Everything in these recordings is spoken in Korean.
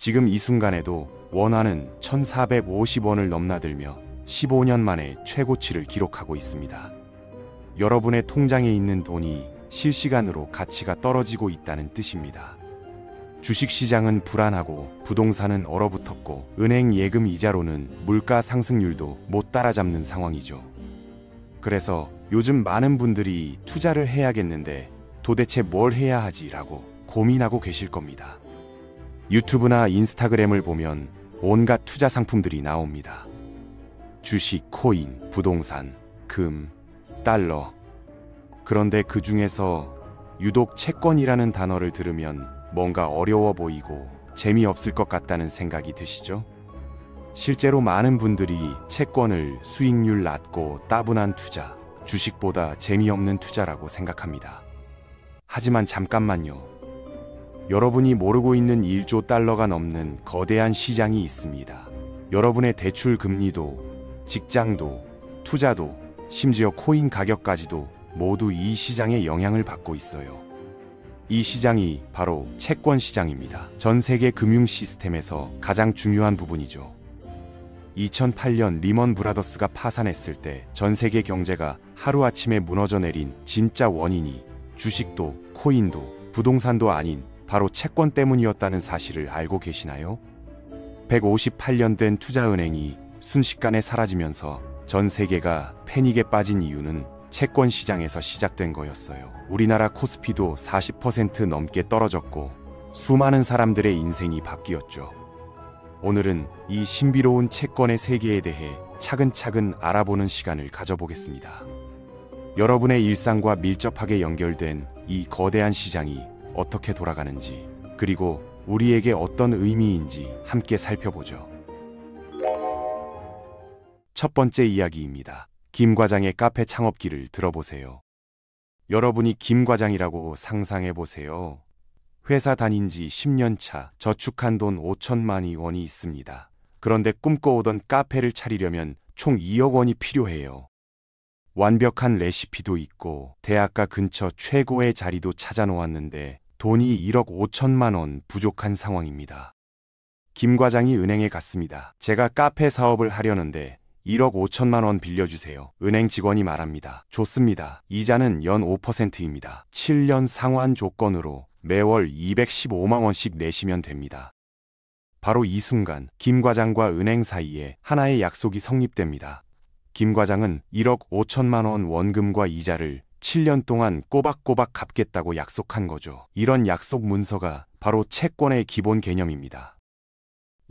지금 이 순간에도 원화는 1,450원을 넘나들며 15년 만에 최고치를 기록하고 있습니다. 여러분의 통장에 있는 돈이 실시간으로 가치가 떨어지고 있다는 뜻입니다. 주식시장은 불안하고 부동산은 얼어붙었고 은행 예금 이자로는 물가 상승률도 못 따라잡는 상황이죠. 그래서 요즘 많은 분들이 투자를 해야겠는데 도대체 뭘 해야 하지라고 고민하고 계실 겁니다. 유튜브나 인스타그램을 보면 온갖 투자 상품들이 나옵니다. 주식, 코인, 부동산, 금, 달러. 그런데 그 중에서 유독 채권이라는 단어를 들으면 뭔가 어려워 보이고 재미없을 것 같다는 생각이 드시죠? 실제로 많은 분들이 채권을 수익률 낮고 따분한 투자, 주식보다 재미없는 투자라고 생각합니다. 하지만 잠깐만요. 여러분이 모르고 있는 1조 달러가 넘는 거대한 시장이 있습니다. 여러분의 대출 금리도, 직장도, 투자도, 심지어 코인 가격까지도 모두 이 시장의 영향을 받고 있어요. 이 시장이 바로 채권 시장입니다. 전 세계 금융 시스템에서 가장 중요한 부분이죠. 2008년 리먼 브라더스가 파산했을 때 전 세계 경제가 하루아침에 무너져 내린 진짜 원인이 주식도, 코인도, 부동산도 아닌 바로 채권 때문이었다는 사실을 알고 계시나요? 158년 된 투자은행이 순식간에 사라지면서 전 세계가 패닉에 빠진 이유는 채권 시장에서 시작된 거였어요. 우리나라 코스피도 40% 넘게 떨어졌고 수많은 사람들의 인생이 바뀌었죠. 오늘은 이 신비로운 채권의 세계에 대해 차근차근 알아보는 시간을 가져보겠습니다. 여러분의 일상과 밀접하게 연결된 이 거대한 시장이 어떻게 돌아가는지, 그리고 우리에게 어떤 의미인지 함께 살펴보죠. 첫 번째 이야기입니다. 김 과장의 카페 창업기를 들어보세요. 여러분이 김 과장이라고 상상해 보세요. 회사 다닌 지 10년 차, 저축한 돈 5천만 원이 있습니다. 그런데 꿈꿔오던 카페를 차리려면 총 2억 원이 필요해요. 완벽한 레시피도 있고 대학가 근처 최고의 자리도 찾아놓았는데 돈이 1억 5천만 원 부족한 상황입니다. 김 과장이 은행에 갔습니다. 제가 카페 사업을 하려는데 1억 5천만 원 빌려주세요. 은행 직원이 말합니다. 좋습니다. 이자는 연 5%입니다. 7년 상환 조건으로 매월 215만 원씩 내시면 됩니다. 바로 이 순간 김 과장과 은행 사이에 하나의 약속이 성립됩니다. 김 과장은 1억 5천만 원 원금과 이자를 7년 동안 꼬박꼬박 갚겠다고 약속한 거죠. 이런 약속 문서가 바로 채권의 기본 개념입니다.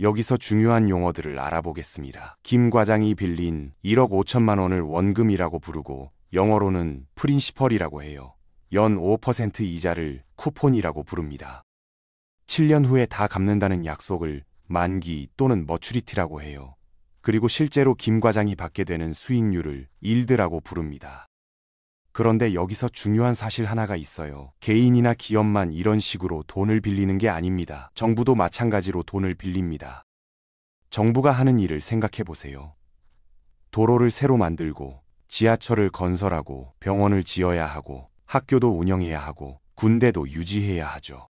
여기서 중요한 용어들을 알아보겠습니다. 김 과장이 빌린 1억 5천만 원을 원금이라고 부르고 영어로는 프린시펄이라고 해요. 연 5% 이자를 쿠폰이라고 부릅니다. 7년 후에 다 갚는다는 약속을 만기 또는 머추리티라고 해요. 그리고 실제로 김 과장이 받게 되는 수익률을 일드라고 부릅니다. 그런데 여기서 중요한 사실 하나가 있어요. 개인이나 기업만 이런 식으로 돈을 빌리는 게 아닙니다. 정부도 마찬가지로 돈을 빌립니다. 정부가 하는 일을 생각해 보세요. 도로를 새로 만들고, 지하철을 건설하고, 병원을 지어야 하고, 학교도 운영해야 하고, 군대도 유지해야 하죠.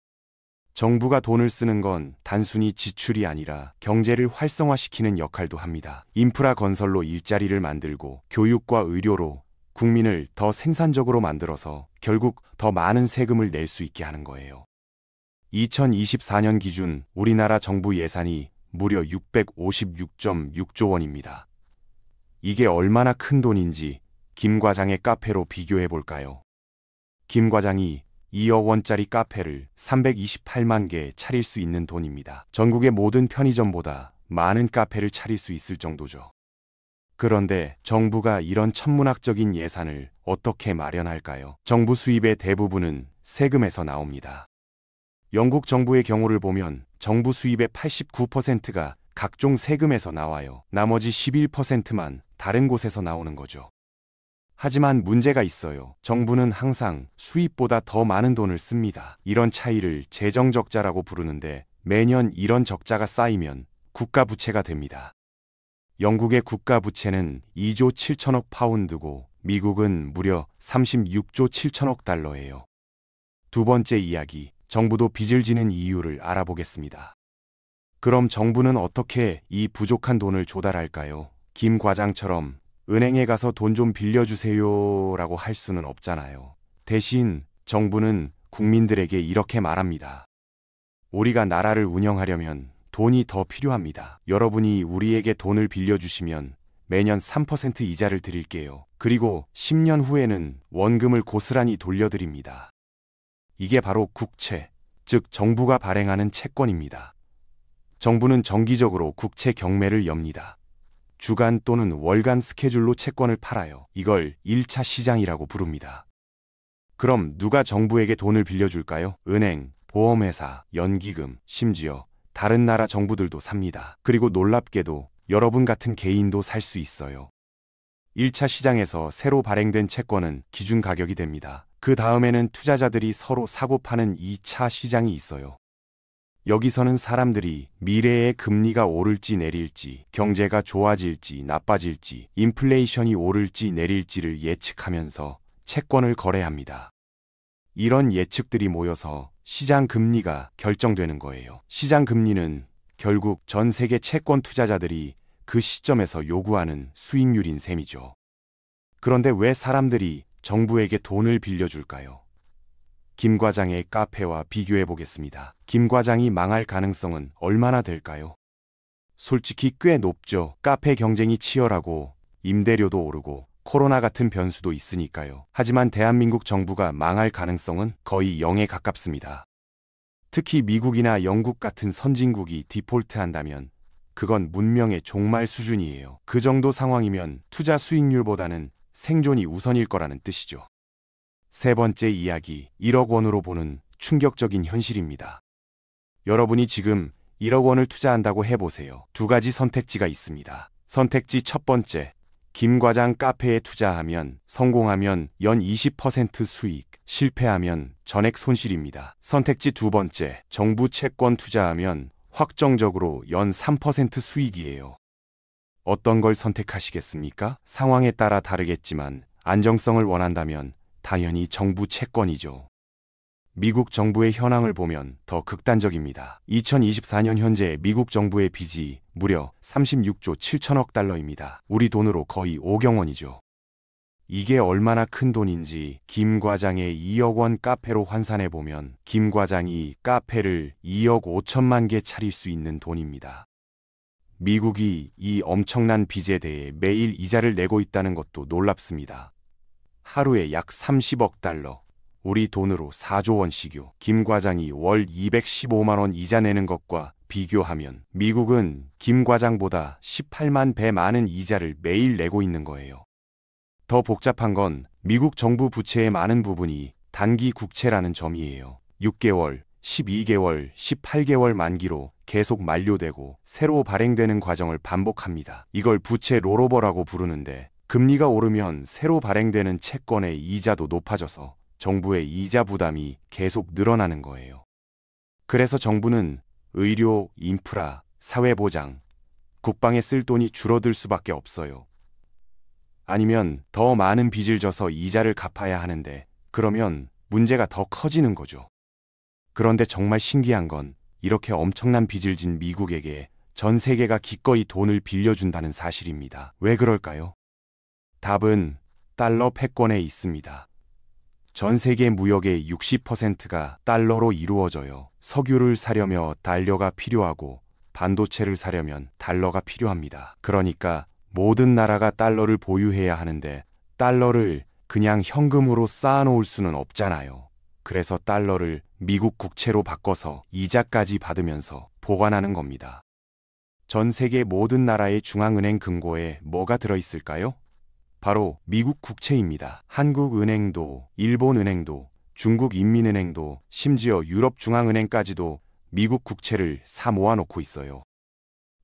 정부가 돈을 쓰는 건 단순히 지출이 아니라 경제를 활성화시키는 역할도 합니다. 인프라 건설로 일자리를 만들고, 교육과 의료로 국민을 더 생산적으로 만들어서 결국 더 많은 세금을 낼 수 있게 하는 거예요. 2024년 기준 우리나라 정부 예산이 무려 656.6조 원입니다. 이게 얼마나 큰 돈인지 김 과장의 카페로 비교해 볼까요? 김 과장이 2억 원짜리 카페를 328만 개 차릴 수 있는 돈입니다. 전국의 모든 편의점보다 많은 카페를 차릴 수 있을 정도죠. 그런데 정부가 이런 천문학적인 예산을 어떻게 마련할까요? 정부 수입의 대부분은 세금에서 나옵니다. 영국 정부의 경우를 보면 정부 수입의 89%가 각종 세금에서 나와요. 나머지 11%만 다른 곳에서 나오는 거죠. 하지만 문제가 있어요. 정부는 항상 수입보다 더 많은 돈을 씁니다. 이런 차이를 재정적자라고 부르는데 매년 이런 적자가 쌓이면 국가부채가 됩니다. 영국의 국가부채는 2조 7천억 파운드고 미국은 무려 36조 7천억 달러예요. 두 번째 이야기, 정부도 빚을 지는 이유를 알아보겠습니다. 그럼 정부는 어떻게 이 부족한 돈을 조달할까요? 김 과장처럼 은행에 가서 돈 좀 빌려주세요 라고 할 수는 없잖아요. 대신 정부는 국민들에게 이렇게 말합니다. 우리가 나라를 운영하려면 돈이 더 필요합니다. 여러분이 우리에게 돈을 빌려주시면 매년 3% 이자를 드릴게요. 그리고 10년 후에는 원금을 고스란히 돌려드립니다. 이게 바로 국채, 즉 정부가 발행하는 채권입니다. 정부는 정기적으로 국채 경매를 엽니다. 주간 또는 월간 스케줄로 채권을 팔아요. 이걸 1차 시장이라고 부릅니다. 그럼 누가 정부에게 돈을 빌려줄까요? 은행, 보험회사, 연기금, 심지어 다른 나라 정부들도 삽니다. 그리고 놀랍게도 여러분 같은 개인도 살 수 있어요. 1차 시장에서 새로 발행된 채권은 기준 가격이 됩니다. 그 다음에는 투자자들이 서로 사고 파는 2차 시장이 있어요. 여기서는 사람들이 미래의 금리가 오를지 내릴지, 경제가 좋아질지 나빠질지, 인플레이션이 오를지 내릴지를 예측하면서 채권을 거래합니다. 이런 예측들이 모여서 시장 금리가 결정되는 거예요. 시장 금리는 결국 전 세계 채권 투자자들이 그 시점에서 요구하는 수익률인 셈이죠. 그런데 왜 사람들이 정부에게 돈을 빌려줄까요? 김 과장의 카페와 비교해 보겠습니다. 김 과장이 망할 가능성은 얼마나 될까요? 솔직히 꽤 높죠. 카페 경쟁이 치열하고 임대료도 오르고 코로나 같은 변수도 있으니까요. 하지만 대한민국 정부가 망할 가능성은 거의 0에 가깝습니다. 특히 미국이나 영국 같은 선진국이 디폴트한다면 그건 문명의 종말 수준이에요. 그 정도 상황이면 투자 수익률보다는 생존이 우선일 거라는 뜻이죠. 세 번째 이야기, 1억 원으로 보는 충격적인 현실입니다. 여러분이 지금 1억 원을 투자한다고 해보세요. 두 가지 선택지가 있습니다. 선택지 첫 번째, 김 과장 카페에 투자하면 성공하면 연 20% 수익, 실패하면 전액 손실입니다. 선택지 두 번째, 정부 채권 투자하면 확정적으로 연 3% 수익이에요. 어떤 걸 선택하시겠습니까? 상황에 따라 다르겠지만 안정성을 원한다면 당연히 정부 채권이죠. 미국 정부의 현황을 보면 더 극단적입니다. 2024년 현재 미국 정부의 빚이 무려 36조 7천억 달러입니다. 우리 돈으로 거의 5경 원이죠. 이게 얼마나 큰 돈인지 김 과장의 2억 원 카페로 환산해보면 김 과장이 카페를 2억 5천만 개 차릴 수 있는 돈입니다. 미국이 이 엄청난 빚에 대해 매일 이자를 내고 있다는 것도 놀랍습니다. 하루에 약 30억 달러, 우리 돈으로 4조 원씩요. 김 과장이 월 215만 원 이자 내는 것과 비교하면 미국은 김 과장보다 18만 배 많은 이자를 매일 내고 있는 거예요. 더 복잡한 건 미국 정부 부채의 많은 부분이 단기 국채라는 점이에요. 6개월, 12개월, 18개월 만기로 계속 만료되고 새로 발행되는 과정을 반복합니다. 이걸 부채 롤오버라고 부르는데 금리가 오르면 새로 발행되는 채권의 이자도 높아져서 정부의 이자 부담이 계속 늘어나는 거예요. 그래서 정부는 의료, 인프라, 사회보장, 국방에 쓸 돈이 줄어들 수밖에 없어요. 아니면 더 많은 빚을 져서 이자를 갚아야 하는데 그러면 문제가 더 커지는 거죠. 그런데 정말 신기한 건 이렇게 엄청난 빚을 진 미국에게 전 세계가 기꺼이 돈을 빌려준다는 사실입니다. 왜 그럴까요? 답은 달러 패권에 있습니다. 전 세계 무역의 60%가 달러로 이루어져요. 석유를 사려면 달러가 필요하고 반도체를 사려면 달러가 필요합니다. 그러니까 모든 나라가 달러를 보유해야 하는데 달러를 그냥 현금으로 쌓아놓을 수는 없잖아요. 그래서 달러를 미국 국채로 바꿔서 이자까지 받으면서 보관하는 겁니다. 전 세계 모든 나라의 중앙은행 금고에 뭐가 들어있을까요? 바로 미국 국채입니다. 한국은행도, 일본은행도, 중국인민은행도, 심지어 유럽중앙은행까지도 미국 국채를 사 모아놓고 있어요.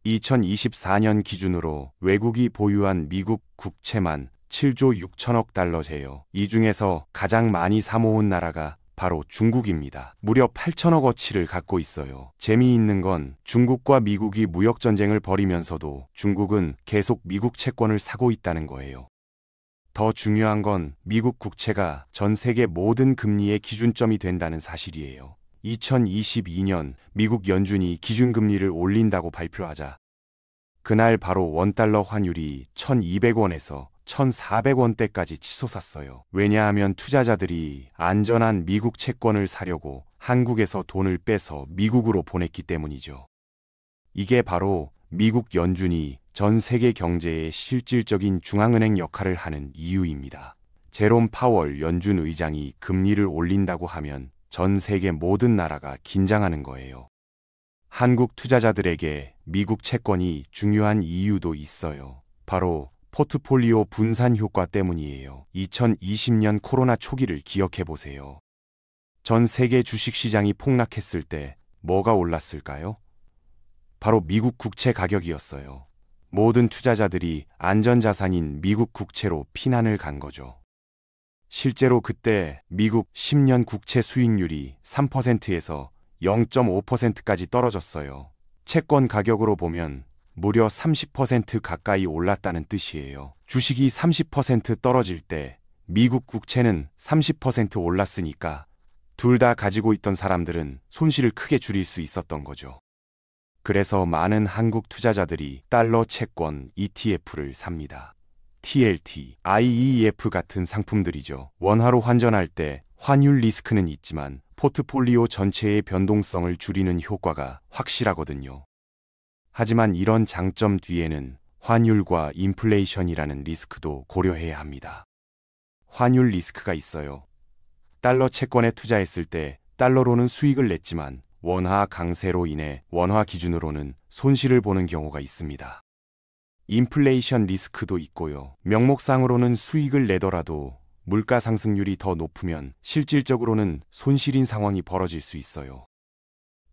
2024년 기준으로 외국이 보유한 미국 국채만 7조 6천억 달러제요. 이 중에서 가장 많이 사 모은 나라가 바로 중국입니다. 무려 8천억 어치를 갖고 있어요. 재미있는 건 중국과 미국이 무역전쟁을 벌이면서도 중국은 계속 미국 채권을 사고 있다는 거예요. 더 중요한 건 미국 국채가 전 세계 모든 금리의 기준점이 된다는 사실이에요. 2022년 미국 연준이 기준금리를 올린다고 발표하자 그날 바로 원달러 환율이 1,200원에서 1,400원대까지 치솟았어요. 왜냐하면 투자자들이 안전한 미국 채권을 사려고 한국에서 돈을 빼서 미국으로 보냈기 때문이죠. 이게 바로 미국 연준이 전 세계 경제에 실질적인 중앙은행 역할을 하는 이유입니다. 제롬 파월 연준 의장이 금리를 올린다고 하면 전 세계 모든 나라가 긴장하는 거예요. 한국 투자자들에게 미국 채권이 중요한 이유도 있어요. 바로 포트폴리오 분산 효과 때문이에요. 2020년 코로나 초기를 기억해 보세요. 전 세계 주식시장이 폭락했을 때 뭐가 올랐을까요? 바로 미국 국채 가격이었어요. 모든 투자자들이 안전자산인 미국 국채로 피난을 간 거죠. 실제로 그때 미국 10년 국채 수익률이 3%에서 0.5%까지 떨어졌어요. 채권 가격으로 보면 무려 30% 가까이 올랐다는 뜻이에요. 주식이 30% 떨어질 때 미국 국채는 30% 올랐으니까 둘 다 가지고 있던 사람들은 손실을 크게 줄일 수 있었던 거죠. 그래서 많은 한국 투자자들이 달러 채권 ETF를 삽니다. TLT, IEF 같은 상품들이죠. 원화로 환전할 때 환율 리스크는 있지만 포트폴리오 전체의 변동성을 줄이는 효과가 확실하거든요. 하지만 이런 장점 뒤에는 환율과 인플레이션이라는 리스크도 고려해야 합니다. 환율 리스크가 있어요. 달러 채권에 투자했을 때 달러로는 수익을 냈지만 원화 강세로 인해 원화 기준으로는 손실을 보는 경우가 있습니다. 인플레이션 리스크도 있고요. 명목상으로는 수익을 내더라도 물가 상승률이 더 높으면 실질적으로는 손실인 상황이 벌어질 수 있어요.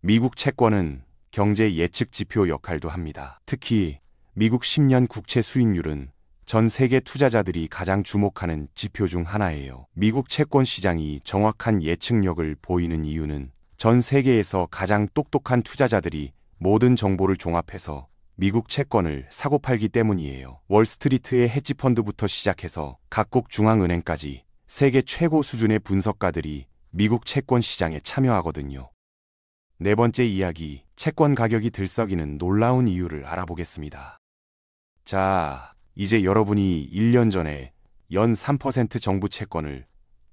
미국 채권은 경제 예측 지표 역할도 합니다. 특히 미국 10년 국채 수익률은 전 세계 투자자들이 가장 주목하는 지표 중 하나예요. 미국 채권 시장이 정확한 예측력을 보이는 이유는 전 세계에서 가장 똑똑한 투자자들이 모든 정보를 종합해서 미국 채권을 사고 팔기 때문이에요. 월스트리트의 헤지펀드부터 시작해서 각국 중앙은행까지 세계 최고 수준의 분석가들이 미국 채권 시장에 참여하거든요. 네 번째 이야기, 채권 가격이 들썩이는 놀라운 이유를 알아보겠습니다. 자, 이제 여러분이 1년 전에 연 3% 정부 채권을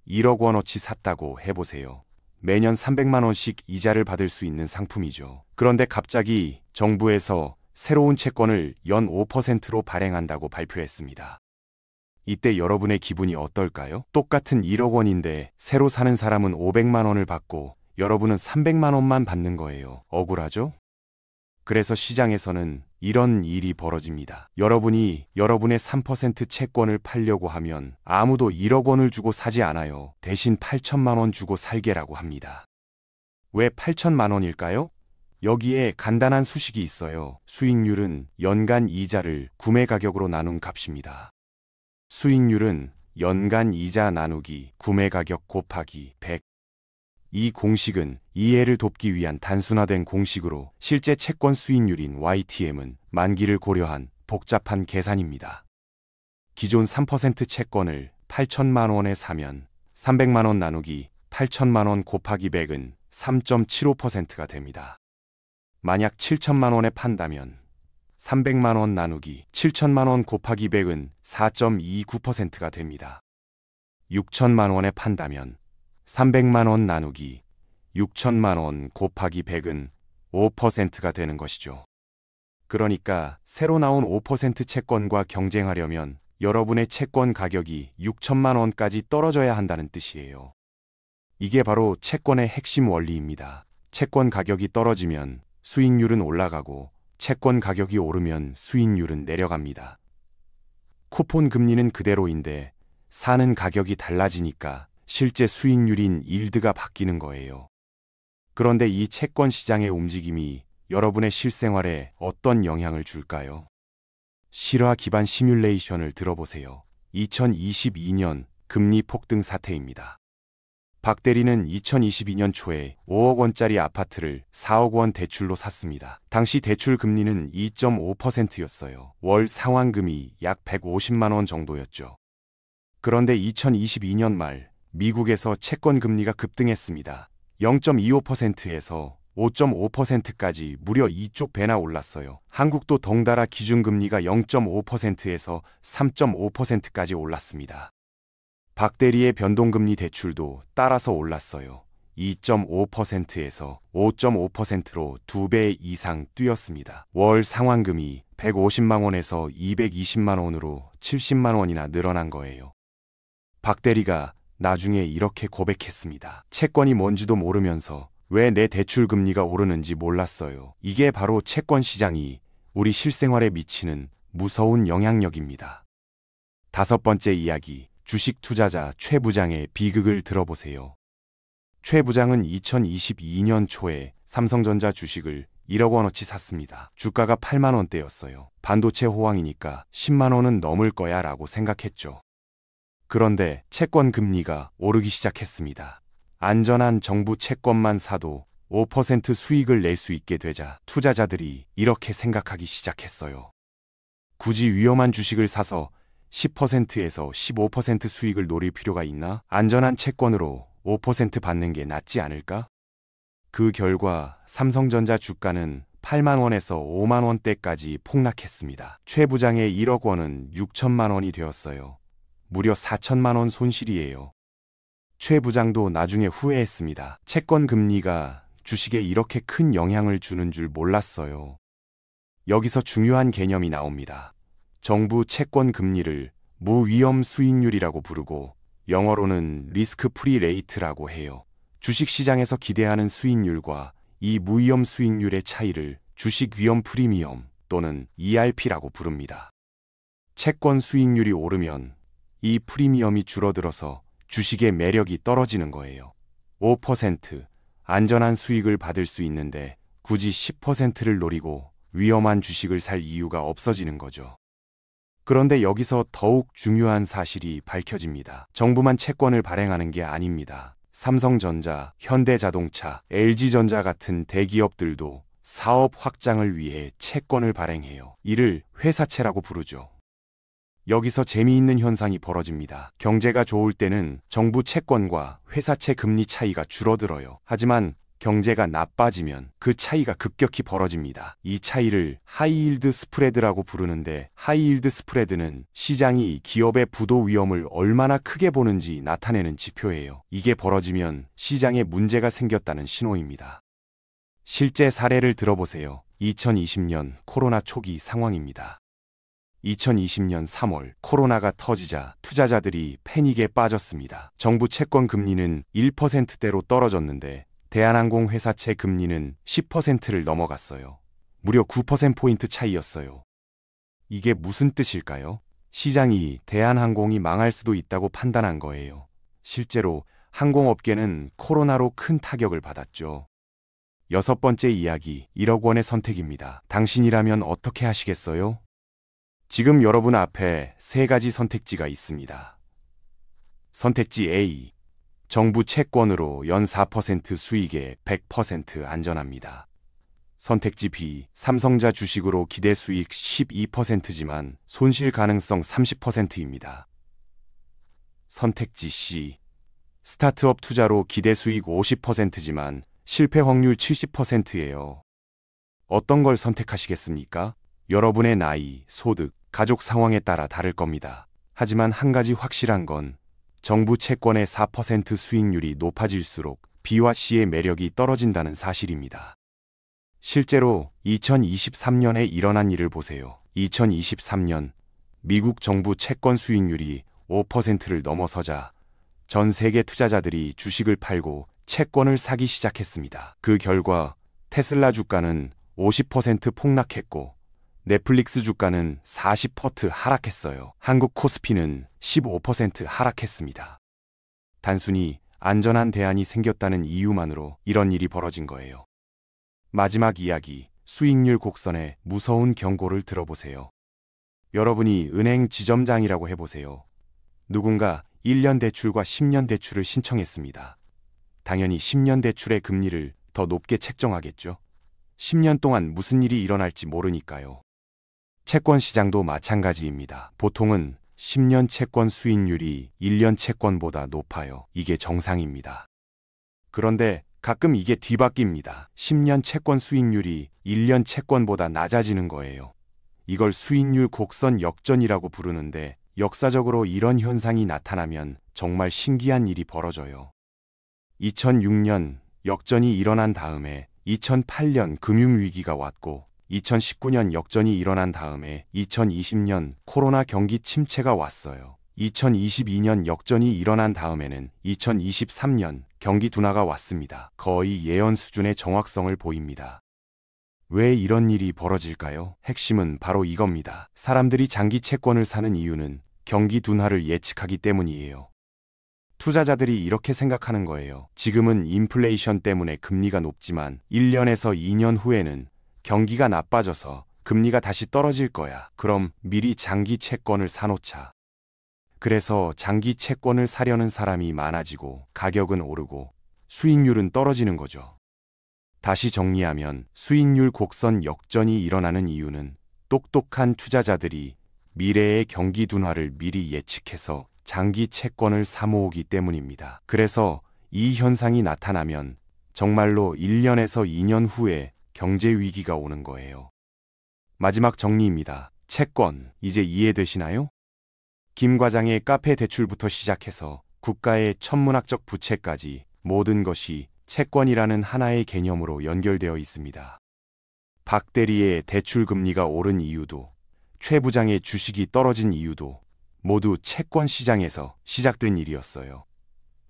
1억 원어치 샀다고 해보세요. 매년 300만 원씩 이자를 받을 수 있는 상품이죠. 그런데 갑자기 정부에서 새로운 채권을 연 5%로 발행한다고 발표했습니다. 이때 여러분의 기분이 어떨까요? 똑같은 1억 원인데 새로 사는 사람은 500만 원을 받고 여러분은 300만 원만 받는 거예요. 억울하죠? 그래서 시장에서는 이런 일이 벌어집니다. 여러분이 여러분의 3% 채권을 팔려고 하면 아무도 1억 원을 주고 사지 않아요. 대신 8천만 원 주고 살게라고 합니다. 왜 8천만 원일까요? 여기에 간단한 수식이 있어요. 수익률은 연간 이자를 구매 가격으로 나눈 값입니다. 수익률은 연간 이자 나누기 구매 가격 곱하기 100. 이 공식은 이해를 돕기 위한 단순화된 공식으로 실제 채권 수익률인 YTM은 만기를 고려한 복잡한 계산입니다. 기존 3% 채권을 8천만 원에 사면 300만 원 나누기 8천만 원 곱하기 100은 3.75%가 됩니다. 만약 7천만 원에 판다면 300만 원 나누기 7천만 원 곱하기 100은 4.29%가 됩니다. 6천만 원에 판다면 300만 원 나누기 6천만 원 곱하기 100은 5%가 되는 것이죠. 그러니까 새로 나온 5% 채권과 경쟁하려면 여러분의 채권 가격이 6천만 원까지 떨어져야 한다는 뜻이에요. 이게 바로 채권의 핵심 원리입니다. 채권 가격이 떨어지면 수익률은 올라가고 채권 가격이 오르면 수익률은 내려갑니다. 쿠폰 금리는 그대로인데 사는 가격이 달라지니까 실제 수익률인 일드가 바뀌는 거예요. 그런데 이 채권 시장의 움직임이 여러분의 실생활에 어떤 영향을 줄까요? 실화 기반 시뮬레이션을 들어보세요. 2022년 금리 폭등 사태입니다. 박 대리는 2022년 초에 5억 원짜리 아파트를 4억 원 대출로 샀습니다. 당시 대출 금리는 2.5%였어요. 월 상환금이 약 150만 원 정도였죠. 그런데 2022년 말 미국에서 채권 금리가 급등했습니다. 0.25%에서 5.5%까지 무려 2쪽 배나 올랐어요. 한국도 덩달아 기준금리가 0.5%에서 3.5%까지 올랐습니다. 박 대리의 변동금리 대출도 따라서 올랐어요. 2.5%에서 5.5%로 2배 이상 뛰었습니다. 월 상환금이 150만 원에서 220만 원으로 70만 원이나 늘어난 거예요. 박 대리가 나중에 이렇게 고백했습니다. 채권이 뭔지도 모르면서 왜 내 대출 금리가 오르는지 몰랐어요. 이게 바로 채권 시장이 우리 실생활에 미치는 무서운 영향력입니다. 다섯 번째 이야기, 주식 투자자 최 부장의 비극을 들어보세요. 최 부장은 2022년 초에 삼성전자 주식을 1억 원어치 샀습니다. 주가가 8만 원대였어요. 반도체 호황이니까 10만 원은 넘을 거야 라고 생각했죠. 그런데 채권 금리가 오르기 시작했습니다. 안전한 정부 채권만 사도 5% 수익을 낼 수 있게 되자 투자자들이 이렇게 생각하기 시작했어요. 굳이 위험한 주식을 사서 10%에서 15% 수익을 노릴 필요가 있나? 안전한 채권으로 5% 받는 게 낫지 않을까? 그 결과 삼성전자 주가는 8만 원에서 5만 원대까지 폭락했습니다. 최 부장의 1억 원은 6천만 원이 되었어요. 무려 4천만 원 손실이에요. 최 부장도 나중에 후회했습니다. 채권 금리가 주식에 이렇게 큰 영향을 주는 줄 몰랐어요. 여기서 중요한 개념이 나옵니다. 정부 채권 금리를 무위험 수익률이라고 부르고 영어로는 리스크 프리 레이트라고 해요. 주식 시장에서 기대하는 수익률과 이 무위험 수익률의 차이를 주식 위험 프리미엄 또는 ERP라고 부릅니다. 채권 수익률이 오르면 이 프리미엄이 줄어들어서 주식의 매력이 떨어지는 거예요. 5% 안전한 수익을 받을 수 있는데 굳이 10%를 노리고 위험한 주식을 살 이유가 없어지는 거죠. 그런데 여기서 더욱 중요한 사실이 밝혀집니다. 정부만 채권을 발행하는 게 아닙니다. 삼성전자, 현대자동차, LG전자 같은 대기업들도 사업 확장을 위해 채권을 발행해요. 이를 회사채라고 부르죠. 여기서 재미있는 현상이 벌어집니다. 경제가 좋을 때는 정부 채권과 회사채 금리 차이가 줄어들어요. 하지만 경제가 나빠지면 그 차이가 급격히 벌어집니다. 이 차이를 하이힐드 스프레드라고 부르는데 하이힐드 스프레드는 시장이 기업의 부도 위험을 얼마나 크게 보는지 나타내는 지표예요. 이게 벌어지면 시장에 문제가 생겼다는 신호입니다. 실제 사례를 들어보세요. 2020년 코로나 초기 상황입니다. 2020년 3월 코로나가 터지자 투자자들이 패닉에 빠졌습니다. 정부 채권 금리는 1%대로 떨어졌는데 대한항공 회사채 금리는 10%를 넘어갔어요. 무려 9%포인트 차이였어요. 이게 무슨 뜻일까요? 시장이 대한항공이 망할 수도 있다고 판단한 거예요. 실제로 항공업계는 코로나로 큰 타격을 받았죠. 여섯 번째 이야기, 1억 원의 선택입니다. 당신이라면 어떻게 하시겠어요? 지금 여러분 앞에 세 가지 선택지가 있습니다. 선택지 A, 정부 채권으로 연 4% 수익에 100% 안전합니다. 선택지 B, 삼성자 주식으로 기대 수익 12%지만 손실 가능성 30%입니다. 선택지 C, 스타트업 투자로 기대 수익 50%지만 실패 확률 70%예요. 어떤 걸 선택하시겠습니까? 여러분의 나이, 소득, 가족 상황에 따라 다를 겁니다. 하지만 한 가지 확실한 건 정부 채권의 4% 수익률이 높아질수록 B와 C의 매력이 떨어진다는 사실입니다. 실제로 2023년에 일어난 일을 보세요. 2023년 미국 정부 채권 수익률이 5%를 넘어서자 전 세계 투자자들이 주식을 팔고 채권을 사기 시작했습니다. 그 결과 테슬라 주가는 50% 폭락했고 넷플릭스 주가는 40% 하락했어요. 한국 코스피는 15% 하락했습니다. 단순히 안전한 대안이 생겼다는 이유만으로 이런 일이 벌어진 거예요. 마지막 이야기, 수익률 곡선의 무서운 경고를 들어보세요. 여러분이 은행 지점장이라고 해보세요. 누군가 1년 대출과 10년 대출을 신청했습니다. 당연히 10년 대출의 금리를 더 높게 책정하겠죠. 10년 동안 무슨 일이 일어날지 모르니까요. 채권 시장도 마찬가지입니다. 보통은 10년 채권 수익률이 1년 채권보다 높아요. 이게 정상입니다. 그런데 가끔 이게 뒤바뀝니다. 10년 채권 수익률이 1년 채권보다 낮아지는 거예요. 이걸 수익률 곡선 역전이라고 부르는데 역사적으로 이런 현상이 나타나면 정말 신기한 일이 벌어져요. 2006년 역전이 일어난 다음에 2008년 금융위기가 왔고 2019년 역전이 일어난 다음에 2020년 코로나 경기 침체가 왔어요. 2022년 역전이 일어난 다음에는 2023년 경기 둔화가 왔습니다. 거의 예언 수준의 정확성을 보입니다. 왜 이런 일이 벌어질까요? 핵심은 바로 이겁니다. 사람들이 장기 채권을 사는 이유는 경기 둔화를 예측하기 때문이에요. 투자자들이 이렇게 생각하는 거예요. 지금은 인플레이션 때문에 금리가 높지만 1년에서 2년 후에는 경기가 나빠져서 금리가 다시 떨어질 거야. 그럼 미리 장기 채권을 사놓자. 그래서 장기 채권을 사려는 사람이 많아지고 가격은 오르고 수익률은 떨어지는 거죠. 다시 정리하면 수익률 곡선 역전이 일어나는 이유는 똑똑한 투자자들이 미래의 경기 둔화를 미리 예측해서 장기 채권을 사모으기 때문입니다. 그래서 이 현상이 나타나면 정말로 1년에서 2년 후에 경제 위기가 오는 거예요. 마지막 정리입니다. 채권, 이제 이해되시나요? 김 과장의 카페 대출부터 시작해서 국가의 천문학적 부채까지 모든 것이 채권이라는 하나의 개념으로 연결되어 있습니다. 박 대리의 대출 금리가 오른 이유도, 최 부장의 주식이 떨어진 이유도 모두 채권 시장에서 시작된 일이었어요.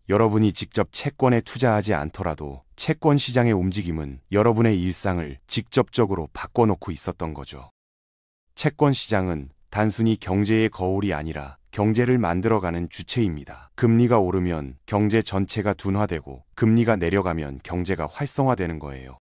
여러분이 직접 채권에 투자하지 않더라도 채권 시장의 움직임은 여러분의 일상을 직접적으로 바꿔놓고 있었던 거죠. 채권 시장은 단순히 경제의 거울이 아니라 경제를 만들어가는 주체입니다. 금리가 오르면 경제 전체가 둔화되고 금리가 내려가면 경제가 활성화되는 거예요.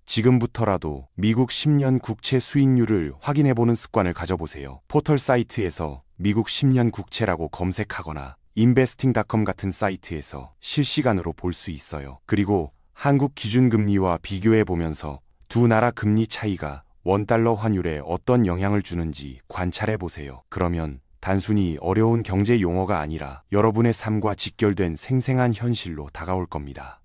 지금부터라도 미국 10년 국채 수익률을 확인해보는 습관을 가져보세요. 포털 사이트에서 미국 10년 국채라고 검색하거나 investing.com 같은 사이트에서 실시간으로 볼 수 있어요. 그리고 한국 기준금리와 비교해보면서 두 나라 금리 차이가 원달러 환율에 어떤 영향을 주는지 관찰해보세요. 그러면 단순히 어려운 경제 용어가 아니라 여러분의 삶과 직결된 생생한 현실로 다가올 겁니다.